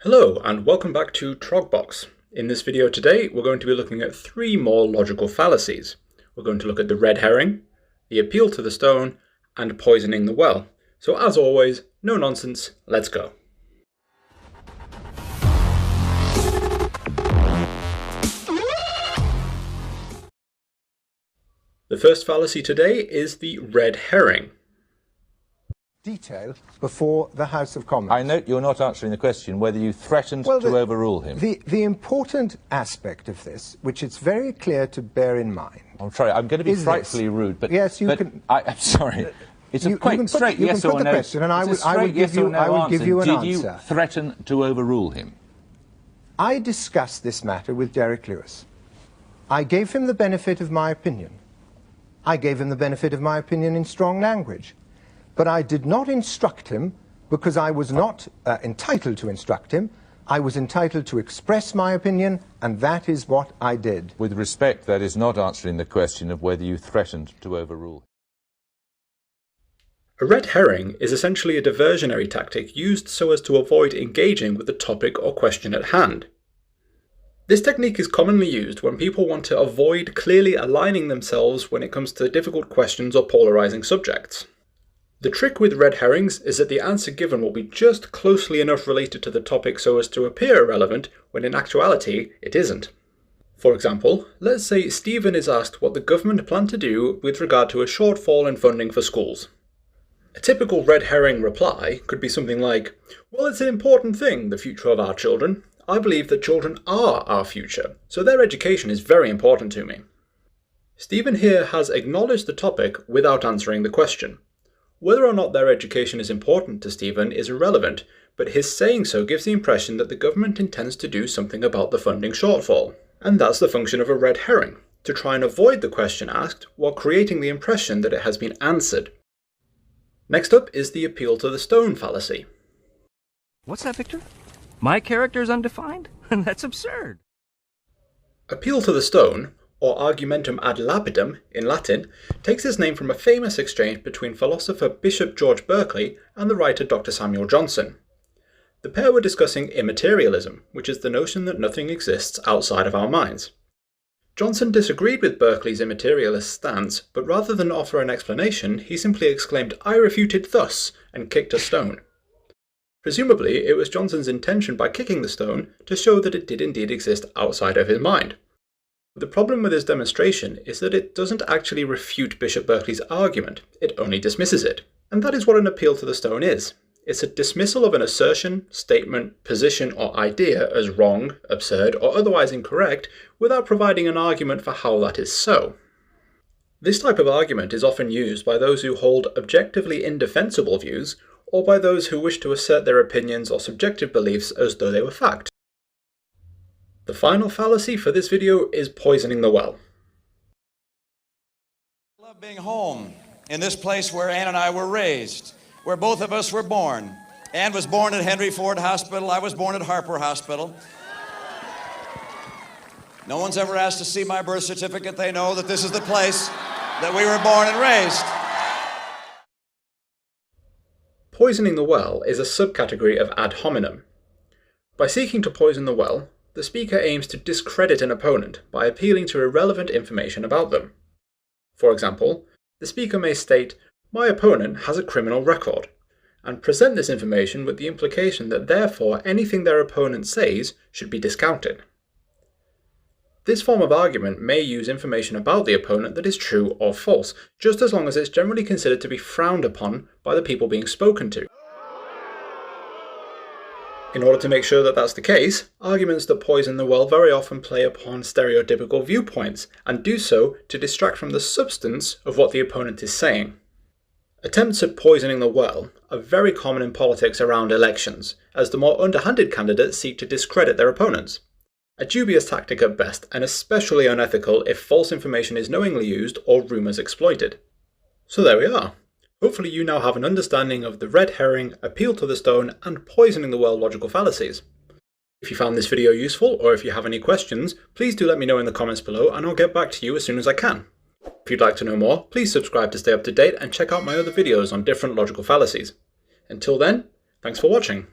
Hello and welcome back to Trogbox. In this video today we're going to be looking at three more logical fallacies. We're going to look at the red herring, the appeal to the stone, and poisoning the well. So as always, no nonsense, let's go. The first fallacy today is the red herring. Detail before the House of Commons. I note you're not answering the question whether you threatened to overrule him. The important aspect of this, which it's very clear to bear in mind... I'm sorry, I'm going to be frightfully rude, but... Yes, you can... I'm sorry. It's a quite straight yes or no. Question and I would give you an answer. Did you threaten to overrule him? I discussed this matter with Derek Lewis. I gave him the benefit of my opinion. I gave him the benefit of my opinion in strong language. But I did not instruct him because I was not entitled to instruct him. I was entitled to express my opinion, and that is what I did. With respect, that is not answering the question of whether you threatened to overrule. A red herring is essentially a diversionary tactic used so as to avoid engaging with the topic or question at hand. This technique is commonly used when people want to avoid clearly aligning themselves when it comes to difficult questions or polarizing subjects. The trick with red herrings is that the answer given will be just closely enough related to the topic so as to appear irrelevant, when in actuality it isn't. For example, let's say Stephen is asked what the government plan to do with regard to a shortfall in funding for schools. A typical red herring reply could be something like, "Well, it's an important thing, the future of our children. I believe that children are our future, so their education is very important to me." Stephen here has acknowledged the topic without answering the question. Whether or not their education is important to Stephen is irrelevant, but his saying so gives the impression that the government intends to do something about the funding shortfall. And that's the function of a red herring, to try and avoid the question asked while creating the impression that it has been answered. Next up is the appeal to the stone fallacy. What's that, Victor? My character is undefined? That's absurd. Appeal to the stone, or argumentum ad lapidem in Latin, takes its name from a famous exchange between philosopher Bishop George Berkeley and the writer Dr. Samuel Johnson. The pair were discussing immaterialism, which is the notion that nothing exists outside of our minds. Johnson disagreed with Berkeley's immaterialist stance, but rather than offer an explanation, he simply exclaimed, "I refute it thus," and kicked a stone. Presumably, it was Johnson's intention by kicking the stone to show that it did indeed exist outside of his mind. The problem with his demonstration is that it doesn't actually refute Bishop Berkeley's argument, it only dismisses it. And that is what an appeal to the stone is. It's a dismissal of an assertion, statement, position, or idea as wrong, absurd, or otherwise incorrect without providing an argument for how that is so. This type of argument is often used by those who hold objectively indefensible views, or by those who wish to assert their opinions or subjective beliefs as though they were fact. The final fallacy for this video is poisoning the well. I love being home in this place where Ann and I were raised, where both of us were born. Ann was born at Henry Ford Hospital. I was born at Harper Hospital. No one's ever asked to see my birth certificate. They know that this is the place that we were born and raised. Poisoning the well is a subcategory of ad hominem. By seeking to poison the well, the speaker aims to discredit an opponent by appealing to irrelevant information about them. For example, the speaker may state, "My opponent has a criminal record," and present this information with the implication that therefore anything their opponent says should be discounted. This form of argument may use information about the opponent that is true or false, just as long as it's generally considered to be frowned upon by the people being spoken to. In order to make sure that that's the case, arguments that poison the well very often play upon stereotypical viewpoints, and do so to distract from the substance of what the opponent is saying. Attempts at poisoning the well are very common in politics around elections, as the more underhanded candidates seek to discredit their opponents. A dubious tactic at best, and especially unethical if false information is knowingly used or rumours exploited. So there we are. Hopefully you now have an understanding of the red herring, appeal to the stone, and poisoning the well logical fallacies. If you found this video useful, or if you have any questions, please do let me know in the comments below and I'll get back to you as soon as I can. If you'd like to know more, please subscribe to stay up to date and check out my other videos on different logical fallacies. Until then, thanks for watching.